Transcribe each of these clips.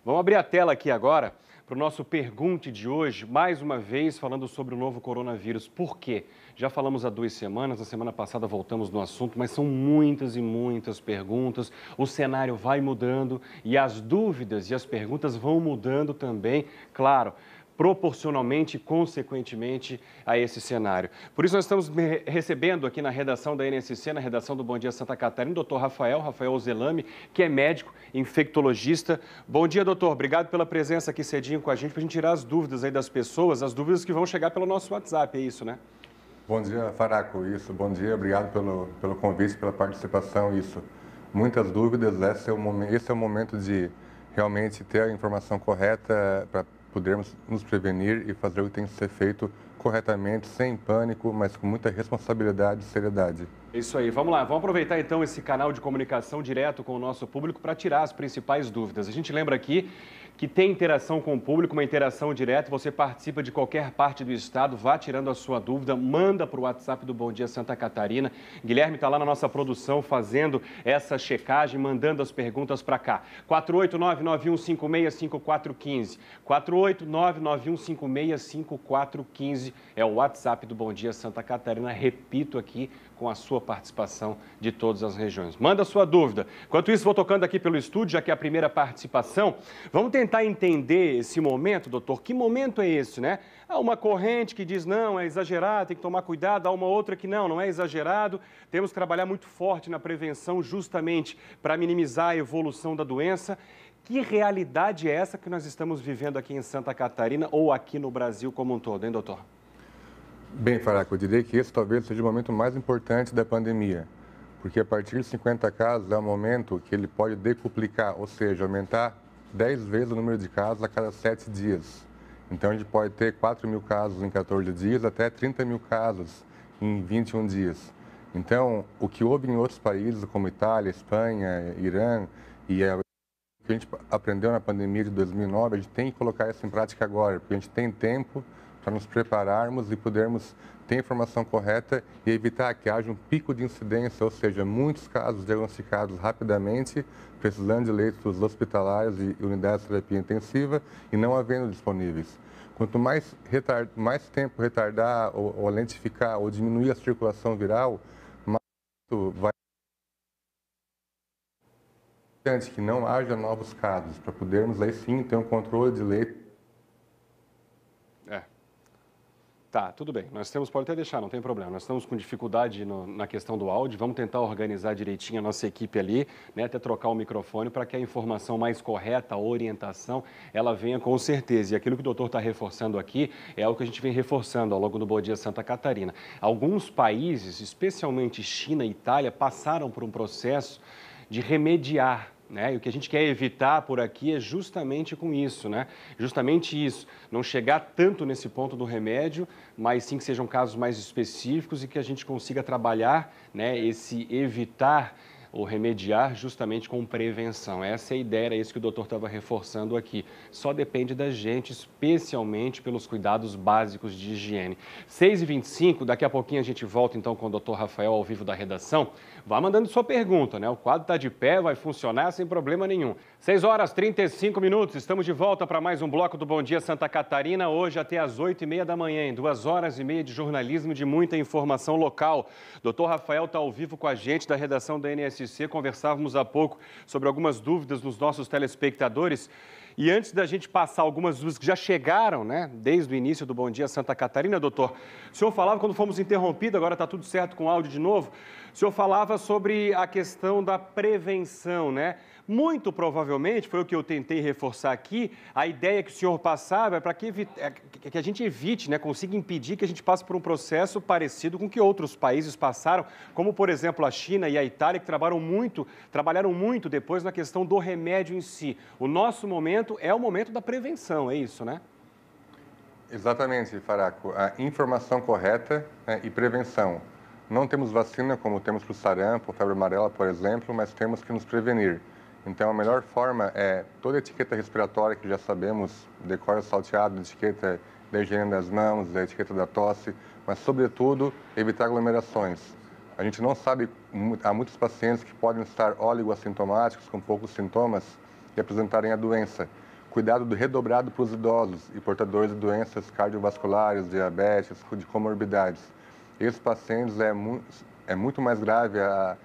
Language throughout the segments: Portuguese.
Vamos abrir a tela aqui agora para o nosso Pergunte de hoje, mais uma vez falando sobre o novo coronavírus. Por quê? Já falamos há 2 semanas, na semana passada voltamos no assunto, mas são muitas e muitas perguntas, o cenário vai mudando e as dúvidas e as perguntas vão mudando também, claro, proporcionalmente e consequentemente a esse cenário. Por isso nós estamos recebendo aqui na redação da NSC, na redação do Bom Dia Santa Catarina, o Dr. Rafael Zelami, que é médico, infectologista. Bom dia, doutor. Obrigado pela presença aqui cedinho com a gente, para a gente tirar as dúvidas aí das pessoas, as dúvidas que vão chegar pelo nosso WhatsApp, é isso, né? Bom dia, Faraco. Isso, bom dia. Obrigado pelo convite, pela participação. Isso. Muitas dúvidas. Esse é o momento de realmente ter a informação correta para podermos nos prevenir e fazer o que tem que ser feito corretamente, sem pânico, mas com muita responsabilidade e seriedade. Isso aí, vamos lá, vamos aproveitar então esse canal de comunicação direto com o nosso público para tirar as principais dúvidas. A gente lembra aqui que tem interação com o público, uma interação direta, você participa de qualquer parte do estado, vá tirando a sua dúvida, manda para o WhatsApp do Bom Dia Santa Catarina. Guilherme está lá na nossa produção fazendo essa checagem, mandando as perguntas para cá. 489-9156-5415, 489-9156-5415 é o WhatsApp do Bom Dia Santa Catarina, repito aqui, com a sua participação de todas as regiões. Manda a sua dúvida. Enquanto isso, vou tocando aqui pelo estúdio, já que é a primeira participação. Vamos tentar entender esse momento, doutor. Que momento é esse, né? Há uma corrente que diz, não, é exagerado, tem que tomar cuidado. Há uma outra que não é exagerado. Temos que trabalhar muito forte na prevenção, justamente para minimizar a evolução da doença. Que realidade é essa que nós estamos vivendo aqui em Santa Catarina ou aqui no Brasil como um todo, hein, doutor? Bem, Faraco, eu diria que esse talvez seja o momento mais importante da pandemia, porque a partir de 50 casos é o momento que ele pode decuplicar, ou seja, aumentar 10 vezes o número de casos a cada 7 dias. Então, a gente pode ter 4 mil casos em 14 dias, até 30 mil casos em 21 dias. Então, o que houve em outros países, como Itália, Espanha, Irã, e o que a gente aprendeu na pandemia de 2009, a gente tem que colocar isso em prática agora, porque a gente tem tempo para nos prepararmos e podermos ter a informação correta e evitar que haja um pico de incidência, ou seja, muitos casos diagnosticados rapidamente, precisando de leitos hospitalares e unidades de terapia intensiva e não havendo disponíveis. Quanto mais tempo retardar ou lentificar ou diminuir a circulação viral, mais vai que não haja novos casos, para podermos aí sim ter um controle de leito. Tá, tudo bem. Nós temos, pode até deixar, não tem problema. Nós estamos com dificuldade na questão do áudio. Vamos tentar organizar direitinho a nossa equipe ali, né? Até trocar o microfone para que a informação mais correta, a orientação, ela venha com certeza. E aquilo que o doutor está reforçando aqui é o que a gente vem reforçando ao longo do Bom Dia Santa Catarina. Alguns países, especialmente China e Itália, passaram por um processo de remediar, né? E o que a gente quer evitar por aqui é justamente com isso, né? Justamente isso, não chegar tanto nesse ponto do remédio, mas sim que sejam casos mais específicos e que a gente consiga trabalhar, né, esse evitar ou remediar justamente com prevenção. Essa é a ideia, era isso que o doutor estava reforçando aqui. Só depende da gente, especialmente pelos cuidados básicos de higiene. 6h25, daqui a pouquinho a gente volta então com o doutor Rafael ao vivo da redação. Vá mandando sua pergunta, né? O quadro está de pé, vai funcionar sem problema nenhum. 6h35, estamos de volta para mais um bloco do Bom Dia Santa Catarina, hoje até às 8h30 da manhã, em 2h30 de jornalismo de muita informação local. Doutor Rafael está ao vivo com a gente da redação da NSC, conversávamos há pouco sobre algumas dúvidas dos nossos telespectadores. E antes da gente passar algumas dúvidas que já chegaram, né, desde o início do Bom Dia Santa Catarina, doutor, o senhor falava, quando fomos interrompidos, agora está tudo certo com o áudio de novo, o senhor falava sobre a questão da prevenção, né? Muito provavelmente, foi o que eu tentei reforçar aqui, a ideia que o senhor passava é para que a gente evite, né, consiga impedir que a gente passe por um processo parecido com o que outros países passaram, como, por exemplo, a China e a Itália, que trabalharam muito depois na questão do remédio em si. O nosso momento é o momento da prevenção, é isso, né? Exatamente, Faraco. A informação correta, né, e prevenção. Não temos vacina como temos para o sarampo, febre amarela, por exemplo, mas temos que nos prevenir. Então, a melhor forma é toda a etiqueta respiratória que já sabemos, decora salteado, a etiqueta da higiene das mãos, a etiqueta da tosse, mas, sobretudo, evitar aglomerações. A gente não sabe, há muitos pacientes que podem estar oligoassintomáticos, com poucos sintomas, e apresentarem a doença. cuidado redobrado para os idosos e portadores de doenças cardiovasculares, diabetes, de comorbidades. Esses pacientes é muito mais grave a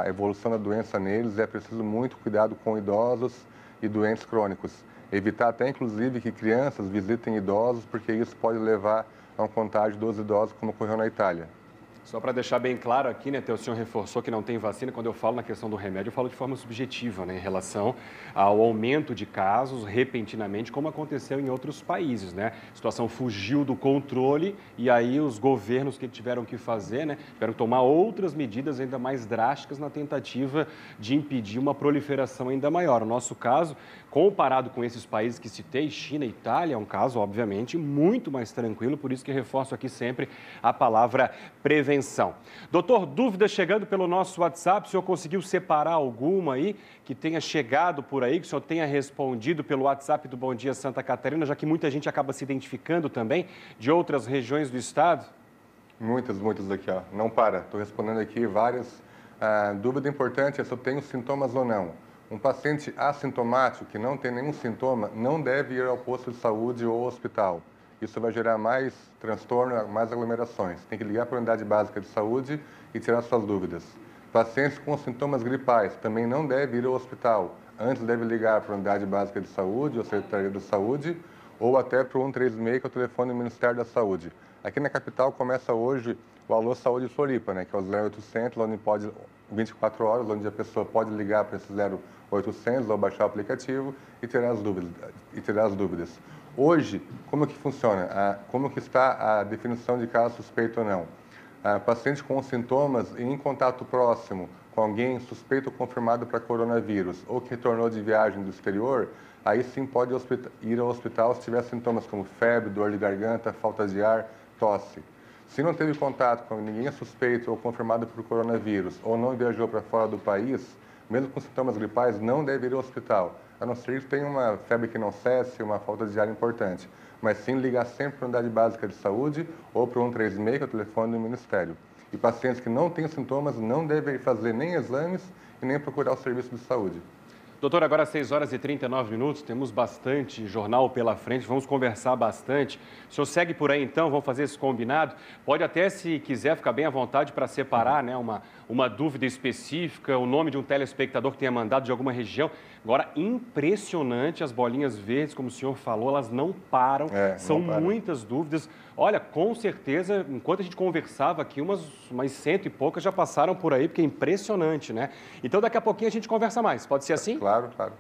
evolução da doença neles, é preciso muito cuidado com idosos e doentes crônicos. Evitar até, inclusive, que crianças visitem idosos, porque isso pode levar a um contágio dos idosos, como ocorreu na Itália. Só para deixar bem claro aqui, né, o senhor reforçou que não tem vacina. Quando eu falo na questão do remédio, eu falo de forma subjetiva, né, em relação ao aumento de casos repentinamente, como aconteceu em outros países, né? A situação fugiu do controle e aí os governos que tiveram que fazer, né, tiveram que tomar outras medidas ainda mais drásticas na tentativa de impedir uma proliferação ainda maior. No nosso caso, comparado com esses países que citei, China e Itália, é um caso, obviamente, muito mais tranquilo, por isso que reforço aqui sempre a palavra prevenção. Doutor, dúvida chegando pelo nosso WhatsApp, o senhor conseguiu separar alguma aí que tenha chegado por aí, que o senhor tenha respondido pelo WhatsApp do Bom Dia Santa Catarina, já que muita gente acaba se identificando também de outras regiões do estado? Muitas aqui, ó. Não para. Estou respondendo aqui várias. Dúvida importante é se eu tenho sintomas ou não. Um paciente assintomático que não tem nenhum sintoma não deve ir ao posto de saúde ou ao hospital. Isso vai gerar mais transtorno, mais aglomerações. Tem que ligar para a unidade básica de saúde e tirar suas dúvidas. Pacientes com sintomas gripais também não devem ir ao hospital. Antes deve ligar para a unidade básica de saúde ou Secretaria da Saúde ou até para o 136, que é o telefone do Ministério da Saúde. Aqui na capital começa hoje o Alô Saúde Floripa, né, que é o 0800, onde pode 24 horas, onde a pessoa pode ligar para esse 0800 ou baixar o aplicativo e tirar as dúvidas. Hoje, como que funciona? Como que está a definição de caso suspeito ou não? Paciente com sintomas e em contato próximo com alguém suspeito ou confirmado para coronavírus ou que retornou de viagem do exterior, aí sim pode ir ao hospital se tiver sintomas como febre, dor de garganta, falta de ar, tosse. Se não teve contato com ninguém suspeito ou confirmado por coronavírus ou não viajou para fora do país, mesmo com sintomas gripais, não deve ir ao hospital, a não ser que tenha uma febre que não cesse, uma falta de ar importante. Mas sim ligar sempre para a unidade básica de saúde ou para o 136, que é o telefone do Ministério. E pacientes que não têm sintomas não devem fazer nem exames e nem procurar o serviço de saúde. Doutor, agora 6 horas e 39 minutos, temos bastante jornal pela frente, vamos conversar bastante. O senhor segue por aí então, vamos fazer esse combinado. Pode até, se quiser, ficar bem à vontade para separar, né, uma dúvida específica, o nome de um telespectador que tenha mandado de alguma região. Agora, impressionante, as bolinhas verdes, como o senhor falou, elas não param, são muitas dúvidas. Olha, com certeza, enquanto a gente conversava aqui, umas 100 e poucas já passaram por aí, porque é impressionante, né? Então, daqui a pouquinho a gente conversa mais. Pode ser assim? Claro, claro.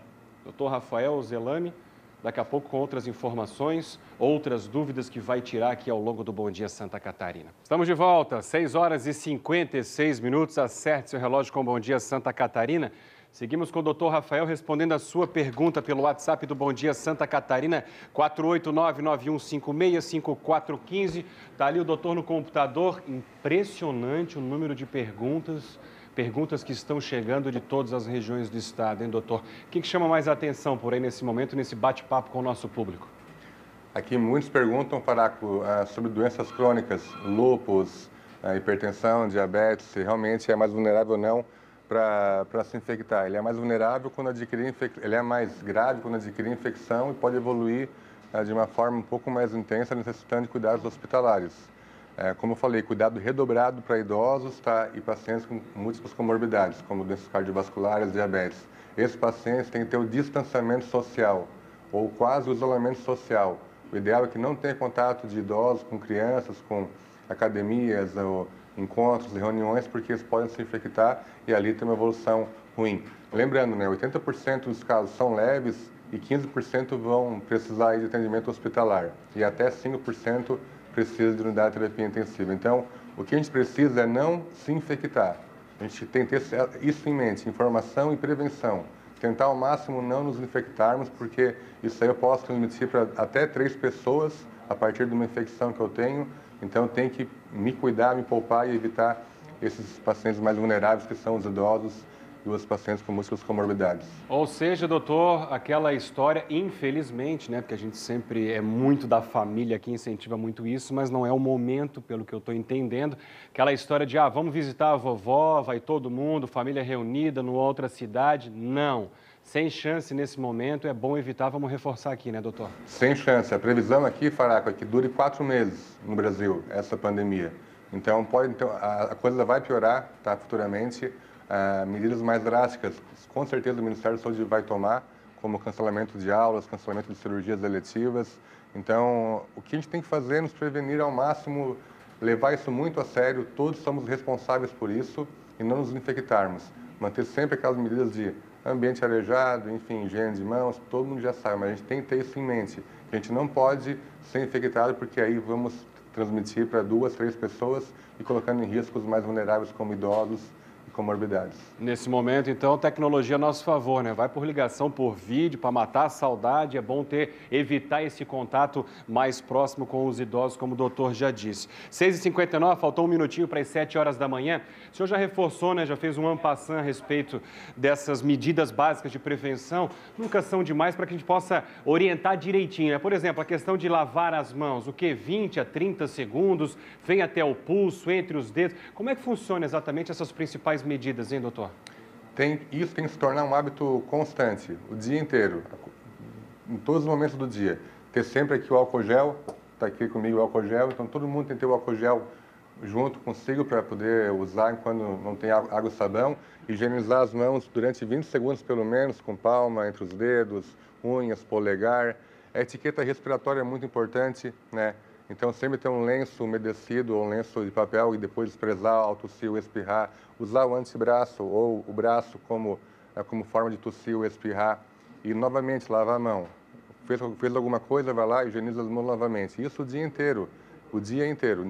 Doutor Rafael Zelami, daqui a pouco com outras informações, outras dúvidas que vai tirar aqui ao longo do Bom Dia Santa Catarina. Estamos de volta, 6 horas e 56 minutos. Acerte seu relógio com Bom Dia Santa Catarina. Seguimos com o doutor Rafael respondendo a sua pergunta pelo WhatsApp do Bom Dia Santa Catarina, 489-9156-5415. Está ali o doutor no computador. Impressionante o número de perguntas que estão chegando de todas as regiões do estado, hein, doutor? O que chama mais a atenção por aí nesse momento, nesse bate-papo com o nosso público? Aqui muitos perguntam, Faraco, sobre doenças crônicas, lúpus, hipertensão, diabetes, se realmente é mais vulnerável ou não para se infectar. Ele é mais vulnerável quando adquirir ele é mais grave quando adquirir infecção e pode evoluir de uma forma um pouco mais intensa, necessitando de cuidados hospitalares. Como eu falei, cuidado redobrado para idosos, tá? E pacientes com múltiplas comorbidades, como doenças cardiovasculares, diabetes. Esses pacientes têm que ter o distanciamento social, ou quase o isolamento social. O ideal é que não tenha contato de idosos com crianças, com academias, ou encontros e reuniões, porque eles podem se infectar e ali tem uma evolução ruim. Lembrando, né, 80% dos casos são leves e 15% vão precisar de atendimento hospitalar e até 5% precisa de unidade de terapia intensiva. Então, o que a gente precisa é não se infectar. A gente tem que ter isso em mente, informação e prevenção. Tentar ao máximo não nos infectarmos, porque isso aí eu posso transmitir para até 3 pessoas a partir de uma infecção que eu tenho. Então, tem que me cuidar, me poupar e evitar esses pacientes mais vulneráveis, que são os idosos e os pacientes com múltiplas comorbidades. Ou seja, doutor, aquela história, infelizmente, né, porque a gente sempre é muito da família que incentiva muito isso, mas não é o momento, pelo que eu estou entendendo, aquela história de, vamos visitar a vovó, vai todo mundo, família reunida numa outra cidade. Não. sem chance nesse momento, é bom evitar, vamos reforçar aqui, né, doutor? Sem chance. A previsão aqui, Faraco, é que dure 4 meses no Brasil, essa pandemia. Então, a coisa vai piorar, tá, futuramente. Medidas mais drásticas, com certeza o Ministério da Saúde vai tomar, como cancelamento de aulas, cancelamento de cirurgias eletivas. Então, o que a gente tem que fazer é nos prevenir ao máximo, levar isso muito a sério, todos somos responsáveis por isso e não nos infectarmos. Manter sempre aquelas medidas de ambiente arejado, enfim, higiene de mãos, todo mundo já sabe, mas a gente tem que ter isso em mente. A gente não pode ser infectado porque aí vamos transmitir para 2, 3 pessoas e colocando em risco os mais vulneráveis como idosos e comorbidades. Nesse momento, então, tecnologia a nosso favor, né? Vai por ligação, por vídeo, para matar a saudade. É bom evitar esse contato mais próximo com os idosos, como o doutor já disse. 6h59, faltou um minutinho para as 7 horas da manhã. O senhor já reforçou, né? Já fez um en passant a respeito dessas medidas básicas de prevenção. Nunca são demais para que a gente possa orientar direitinho, né? Por exemplo, a questão de lavar as mãos, o que? 20 a 30 segundos, vem até o pulso, entre os dedos. Como é que funciona exatamente essas principais medidas, hein, doutor? Isso tem que se tornar um hábito constante, o dia inteiro, em todos os momentos do dia. Ter sempre aqui o álcool gel, está aqui comigo o álcool gel, então todo mundo tem que ter o álcool gel junto consigo para poder usar quando não tem água e sabão. Higienizar as mãos durante 20 segundos pelo menos, com palma, entre os dedos, unhas, polegar. A etiqueta respiratória é muito importante, né? Então, sempre ter um lenço umedecido ou um lenço de papel e depois desprezar ao tossir ou espirrar. Usar o antebraço ou o braço como forma de tossir ou espirrar. E, novamente, lavar a mão. Fez alguma coisa, vai lá e higieniza as mãos novamente. Isso o dia inteiro. O dia inteiro.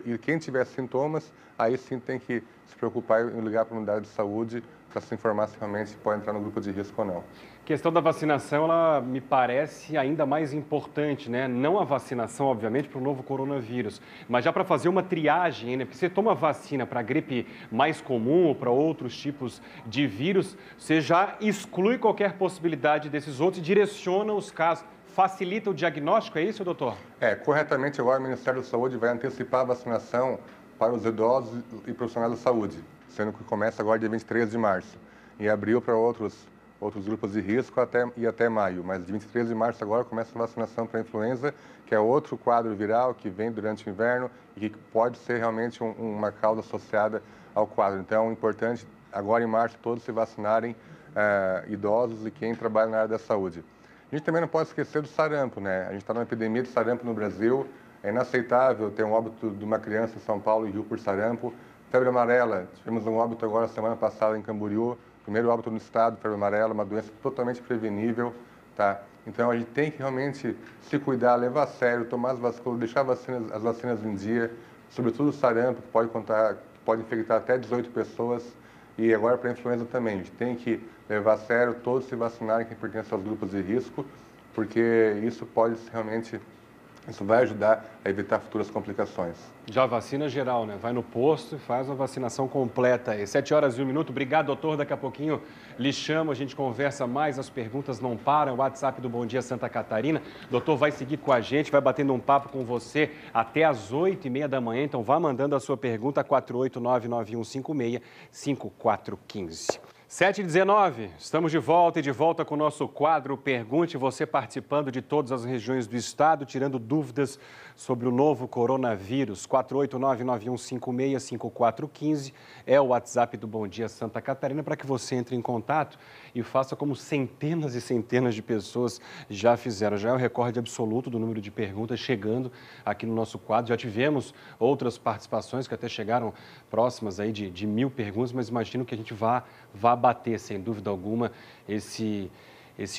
E quem tiver sintomas, aí sim tem que se preocupar em ligar para a unidade de saúde para se informar se realmente pode entrar no grupo de risco ou não. A questão da vacinação, ela me parece ainda mais importante, né? Não a vacinação, obviamente, para o novo coronavírus, mas já para fazer uma triagem, né? Porque você toma vacina para a gripe mais comum ou para outros tipos de vírus, você já exclui qualquer possibilidade desses outros e direciona os casos. Facilita o diagnóstico, é isso, doutor? Corretamente agora o Ministério da Saúde vai antecipar a vacinação para os idosos e profissionais da saúde, sendo que começa agora dia 23 de março. Em abril para outros grupos de risco até maio, mas de 23 de março agora começa a vacinação para a influenza, que é outro quadro viral que vem durante o inverno e que pode ser realmente uma causa associada ao quadro. Então, é importante agora em março todos se vacinarem, idosos e quem trabalha na área da saúde. A gente também não pode esquecer do sarampo, né? A gente está numa epidemia de sarampo no Brasil, é inaceitável ter um óbito de uma criança em São Paulo e Rio por sarampo. Febre amarela, tivemos um óbito agora semana passada em Camboriú, primeiro óbito no estado, febre amarela, uma doença totalmente prevenível, tá? Então a gente tem que realmente se cuidar, levar a sério, tomar as vacinas, deixar as vacinas em dia, sobretudo o sarampo, que pode infectar até 18 pessoas, e agora para a influenza também. A gente tem que levar a sério, todos se vacinarem quem pertence aos grupos de risco, porque isso vai ajudar a evitar futuras complicações. Já vacina geral, né? Vai no posto e faz uma vacinação completa aí. 7 horas e 1 minuto. Obrigado, doutor. Daqui a pouquinho lhe chamo, a gente conversa mais, as perguntas não param. O WhatsApp do Bom Dia Santa Catarina. O doutor vai seguir com a gente, vai batendo um papo com você até às 8h30 da manhã. Então vá mandando a sua pergunta, 489-9156-5415. 7h19, estamos de volta com o nosso quadro Pergunte, você participando de todas as regiões do estado, tirando dúvidas sobre o novo coronavírus. 489-9156-5415 é o WhatsApp do Bom Dia Santa Catarina para que você entre em contato e faça como centenas e centenas de pessoas já fizeram. Já é o recorde absoluto do número de perguntas chegando aqui no nosso quadro. Já tivemos outras participações que até chegaram próximas aí de 1.000 perguntas, mas imagino que a gente vá bater, sem dúvida alguma, esse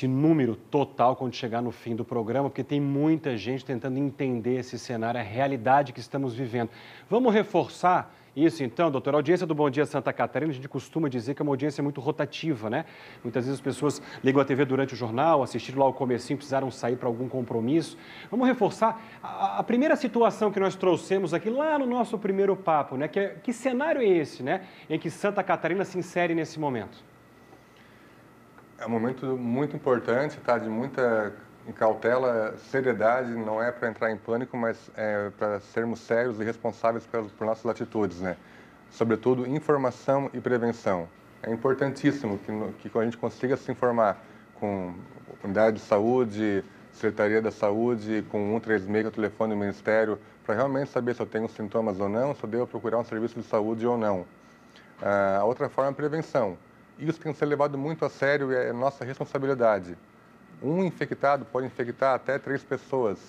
número total quando chegar no fim do programa, porque tem muita gente tentando entender esse cenário, a realidade que estamos vivendo. Vamos reforçar isso então, doutor? A audiência do Bom Dia Santa Catarina, a gente costuma dizer que é uma audiência muito rotativa, né? Muitas vezes as pessoas ligam a TV durante o jornal, assistiram lá o comecinho, precisaram sair para algum compromisso. Vamos reforçar a primeira situação que nós trouxemos aqui lá no nosso primeiro papo, né? Que cenário é esse, né? Em que Santa Catarina se insere nesse momento? É um momento muito importante, tá? De muita cautela, seriedade, não é para entrar em pânico, mas é para sermos sérios e responsáveis por nossas atitudes, né? Sobretudo, informação e prevenção. é importantíssimo que a gente consiga se informar com unidade de saúde, Secretaria da Saúde, com 136, que é o telefone do Ministério, para realmente saber se eu tenho sintomas ou não, se eu devo procurar um serviço de saúde ou não. A outra forma é a prevenção. Isso tem que ser levado muito a sério e é nossa responsabilidade. Um infectado pode infectar até 3 pessoas.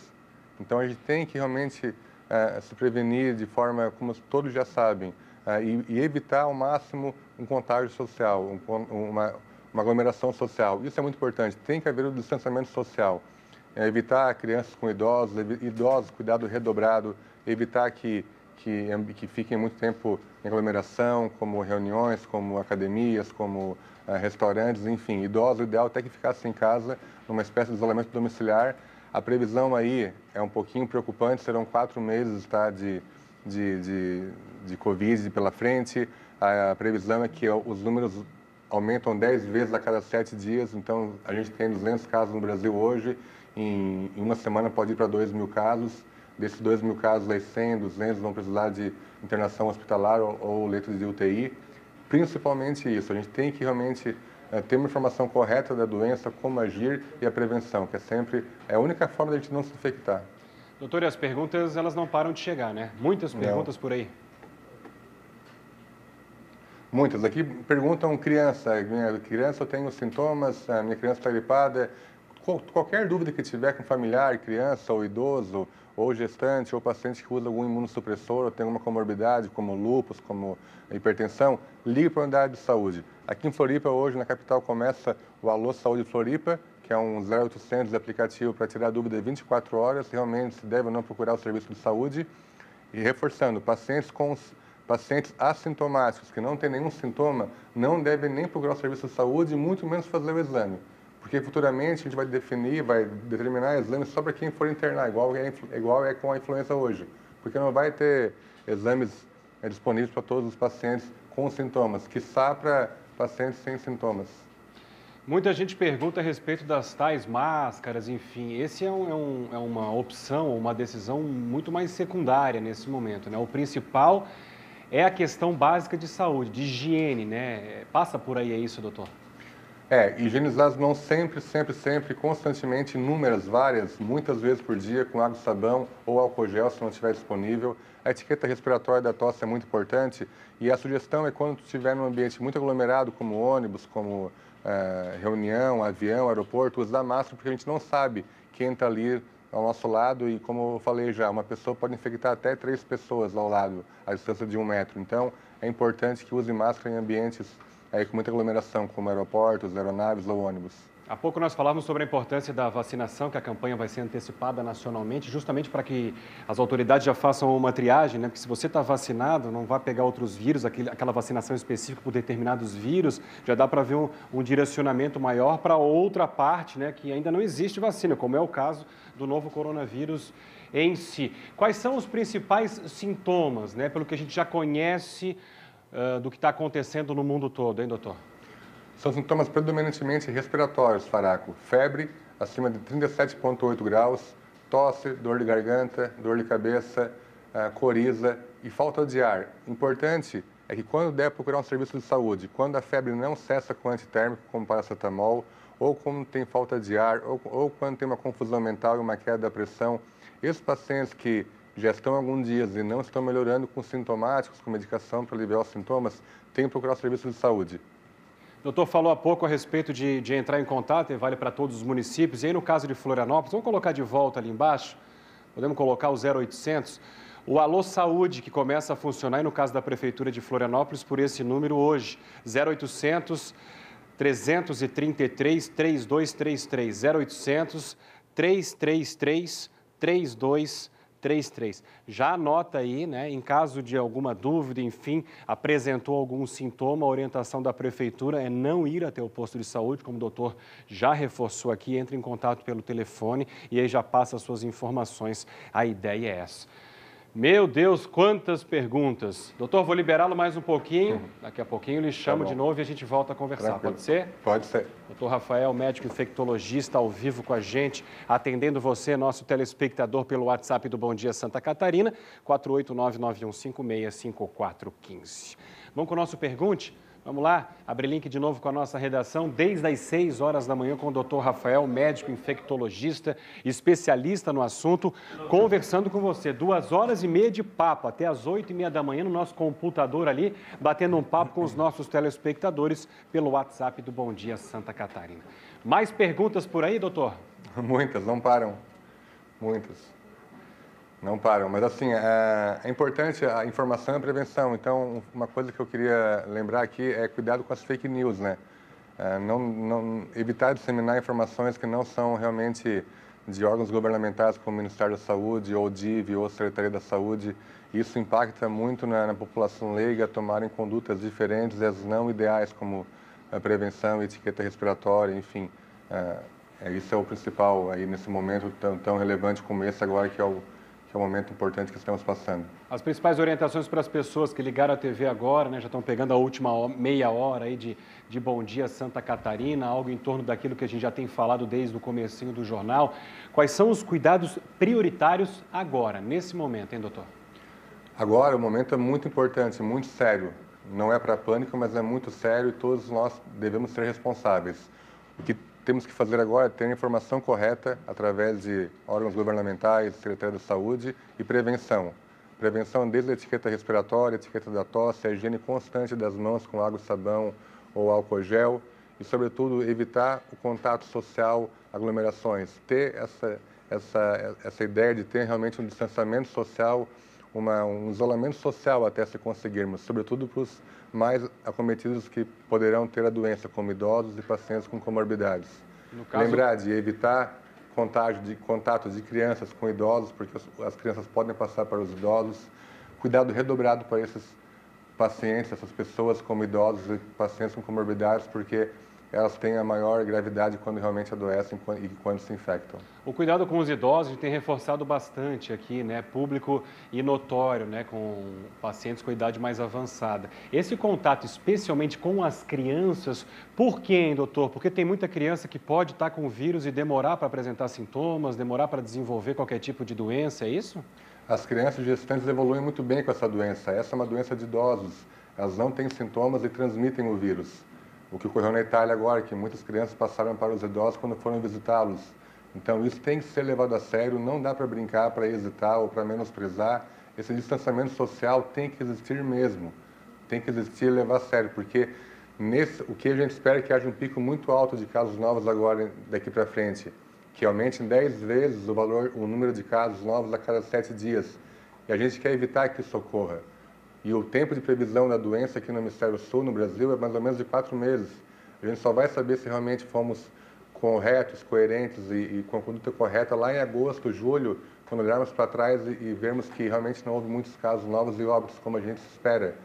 Então, a gente tem que realmente se prevenir de forma, como todos já sabem, e evitar ao máximo um contágio social, uma aglomeração social. Isso é muito importante. Tem que haver o distanciamento social. Evitar crianças com idosos, cuidado redobrado, evitar que fiquem muito tempo em aglomeração, como reuniões, como academias, como restaurantes, enfim. Idosos, o ideal até que ficassem em casa, numa espécie de isolamento domiciliar. A previsão aí é um pouquinho preocupante, serão 4 meses de Covid pela frente. A previsão é que os números aumentam 10 vezes a cada 7 dias, então a gente tem 200 casos no Brasil hoje, em uma semana pode ir para 2.000 casos. Desses 2.000 casos, aí 100, 200 vão precisar de internação hospitalar ou leito de UTI. Principalmente isso, a gente tem que realmente ter uma informação correta da doença, como agir e a prevenção, que é sempre a única forma de a gente não se infectar. Doutor, e as perguntas, elas não param de chegar, né? Muitas perguntas por aí. Muitas. Aqui perguntam criança, eu tenho sintomas, a minha criança está gripada. Qualquer dúvida que tiver com familiar, criança ou idoso, ou gestante, ou paciente que usa algum imunossupressor, ou tem alguma comorbidade, como lúpus, como hipertensão, ligue para a unidade de saúde. Aqui em Floripa, hoje, na capital, começa o Alô Saúde Floripa, que é um 0800 aplicativo para tirar dúvida 24 horas, realmente se deve ou não procurar o serviço de saúde. E reforçando, pacientes assintomáticos, que não têm nenhum sintoma, não devem nem procurar o serviço de saúde, muito menos fazer o exame. Porque futuramente a gente vai determinar exames só para quem for internar, igual é com a influenza hoje. Porque não vai ter exames disponíveis para todos os pacientes com sintomas, quiçá para pacientes sem sintomas. Muita gente pergunta a respeito das tais máscaras, enfim. Esse é uma opção, uma decisão muito mais secundária nesse momento, né? O principal é a questão básica de saúde, de higiene, né? Passa por aí, é isso, doutor? Higienizar as mãos sempre, constantemente, inúmeras, várias, muitas vezes por dia, com água e sabão ou álcool gel, se não estiver disponível. A etiqueta respiratória da tosse é muito importante e a sugestão é quando tu estiver num ambiente muito aglomerado, como ônibus, como reunião, avião, aeroporto, usar máscara, porque a gente não sabe quem está ali ao nosso lado e, como eu falei já, uma pessoa pode infectar até 3 pessoas ao lado, à distância de 1 metro. Então, é importante que use máscara em ambientes com muita aglomeração, como aeroportos, aeronaves ou ônibus. Há pouco nós falávamos sobre a importância da vacinação, que a campanha vai ser antecipada nacionalmente, justamente para que as autoridades já façam uma triagem, né? Porque se você está vacinado, não vai pegar outros vírus, aquela vacinação específica por determinados vírus, já dá para ver um direcionamento maior para outra parte, né? Que ainda não existe vacina, como é o caso do novo coronavírus em si. Quais são os principais sintomas, né? Pelo que a gente já conhece do que está acontecendo no mundo todo, hein, doutor? São sintomas predominantemente respiratórios, Faraco. Febre acima de 37,8 graus, tosse, dor de garganta, dor de cabeça, coriza e falta de ar. Importante é que quando der procurar um serviço de saúde, quando a febre não cessa com antitérmico, como paracetamol, ou quando tem falta de ar, ou quando tem uma confusão mental e uma queda da pressão, esses pacientes que já estão há alguns dias e não estão melhorando com sintomáticos, com medicação para aliviar os sintomas, têm que procurar o serviço de saúde. O doutor falou há pouco a respeito de entrar em contato, e vale para todos os municípios. E aí, no caso de Florianópolis, vamos colocar de volta ali embaixo? Podemos colocar o 0800? O Alô Saúde, que começa a funcionar, e no caso da Prefeitura de Florianópolis, por esse número hoje, 0800 333 3233, 0800 333 3233. Já anota aí, né, em caso de alguma dúvida, enfim, apresentou algum sintoma, a orientação da Prefeitura é não ir até o posto de saúde, como o doutor já reforçou aqui, entre em contato pelo telefone e aí já passa as suas informações. A ideia é essa. Meu Deus, quantas perguntas. Doutor, vou liberá-lo mais um pouquinho. Daqui a pouquinho eu lhe chamo de novo e a gente volta a conversar. Tranquilo. Pode ser? Pode ser. Doutor Rafael, médico infectologista, ao vivo com a gente, atendendo você, nosso telespectador, pelo WhatsApp do Bom Dia Santa Catarina, 489-9156-5415. Vamos com o nosso Pergunte? Vamos lá, abrir link de novo com a nossa redação, desde as 6 horas da manhã com o Dr. Rafael, médico infectologista, especialista no assunto, conversando com você. 2h30 de papo, até as 8h30 da manhã no nosso computador ali, batendo um papo com os nossos telespectadores pelo WhatsApp do Bom Dia Santa Catarina. Mais perguntas por aí, doutor? Muitas, não param. Muitas. Não param, mas assim, é importante a informação e a prevenção. Então, uma coisa que eu queria lembrar aqui é cuidado com as fake news, né? Evitar disseminar informações que não são realmente de órgãos governamentais como o Ministério da Saúde, ou DIV, ou Secretaria da Saúde. Isso impacta muito na população leiga a tomarem condutas diferentes e as não ideais, como a prevenção, etiqueta respiratória, enfim. Isso é o principal aí nesse momento tão relevante como esse agora, que é um momento importante que estamos passando. As principais orientações para as pessoas que ligaram a TV agora, né, já estão pegando a última meia hora aí de Bom Dia Santa Catarina, algo em torno daquilo que a gente já tem falado desde o comecinho do jornal. Quais são os cuidados prioritários agora, nesse momento, hein, doutor? Agora, o momento é muito importante, muito sério. Não é para pânico, mas é muito sério e todos nós devemos ser responsáveis. O que temos que fazer agora é ter a informação correta através de órgãos governamentais, Secretaria da Saúde e prevenção. Prevenção desde a etiqueta respiratória, a etiqueta da tosse, a higiene constante das mãos com água e sabão ou álcool gel e, sobretudo, evitar o contato social, aglomerações. Ter essa ideia de ter realmente um distanciamento social, um isolamento social até se conseguirmos, sobretudo para os mais acometidos que poderão ter a doença, como idosos e pacientes com comorbidades. Lembrar de evitar contato de crianças com idosos, porque as crianças podem passar para os idosos. Cuidado redobrado para esses pacientes, essas pessoas como idosos e pacientes com comorbidades, porque elas têm a maior gravidade quando realmente adoecem e quando se infectam. O cuidado com os idosos a gente tem reforçado bastante aqui, né? Público e notório, né? Com pacientes com idade mais avançada. Esse contato, especialmente com as crianças, por quê, hein, doutor? Porque tem muita criança que pode estar com o vírus e demorar para apresentar sintomas, demorar para desenvolver qualquer tipo de doença, é isso? As crianças gestantes evoluem muito bem com essa doença. Essa é uma doença de idosos. Elas não têm sintomas e transmitem o vírus. O que ocorreu na Itália agora, que muitas crianças passaram para os idosos quando foram visitá-los. Então, isso tem que ser levado a sério, não dá para brincar, para hesitar ou para menosprezar. Esse distanciamento social tem que existir mesmo. Tem que existir e levar a sério, porque o que a gente espera é que haja um pico muito alto de casos novos agora, daqui para frente, que aumente em 10 vezes o número de casos novos a cada 7 dias. E a gente quer evitar que isso ocorra. E o tempo de previsão da doença aqui no Hemisfério Sul, no Brasil, é mais ou menos de 4 meses. A gente só vai saber se realmente fomos corretos, coerentes e com a conduta correta lá em agosto, julho, quando olharmos para trás e vermos que realmente não houve muitos casos novos e óbitos como a gente espera.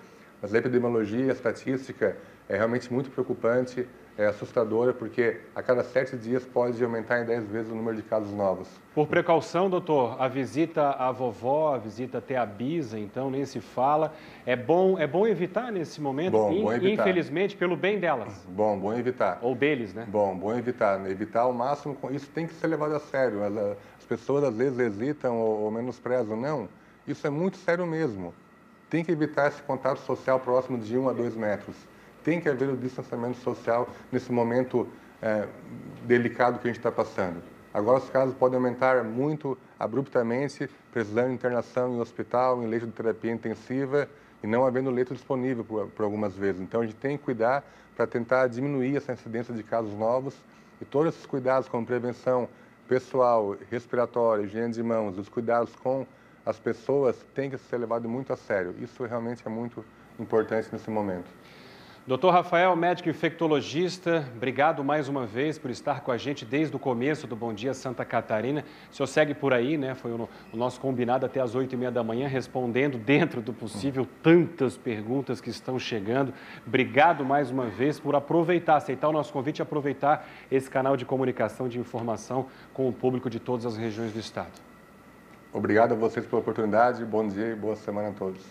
Mas a epidemiologia, a estatística é realmente muito preocupante, é assustadora, porque a cada 7 dias pode aumentar em 10 vezes o número de casos novos. Por precaução, doutor, a visita à vovó, a visita até a bisa, então, nem se fala. É bom evitar nesse momento, bom evitar. Infelizmente, pelo bem delas. Bom evitar. Ou deles, né? Bom evitar. Evitar ao máximo, isso tem que ser levado a sério. As pessoas às vezes hesitam ou menosprezam. Não, isso é muito sério mesmo. Tem que evitar esse contato social próximo de 1 a 2 metros. Tem que haver o distanciamento social nesse momento delicado que a gente está passando. Agora, os casos podem aumentar muito abruptamente, precisando de internação em hospital, em leito de terapia intensiva e não havendo leito disponível por algumas vezes. Então, a gente tem que cuidar para tentar diminuir essa incidência de casos novos e todos esses cuidados como prevenção pessoal, respiratória, higiene de mãos, os cuidados com as pessoas têm que ser levados muito a sério. Isso realmente é muito importante nesse momento. Doutor Rafael, médico infectologista, obrigado mais uma vez por estar com a gente desde o começo do Bom Dia Santa Catarina. O senhor segue por aí, né? Foi o nosso combinado até as 8h30 da manhã, respondendo dentro do possível tantas perguntas que estão chegando. Obrigado mais uma vez por aceitar o nosso convite e aproveitar esse canal de comunicação, de informação com o público de todas as regiões do estado. Obrigado a vocês pela oportunidade, bom dia e boa semana a todos.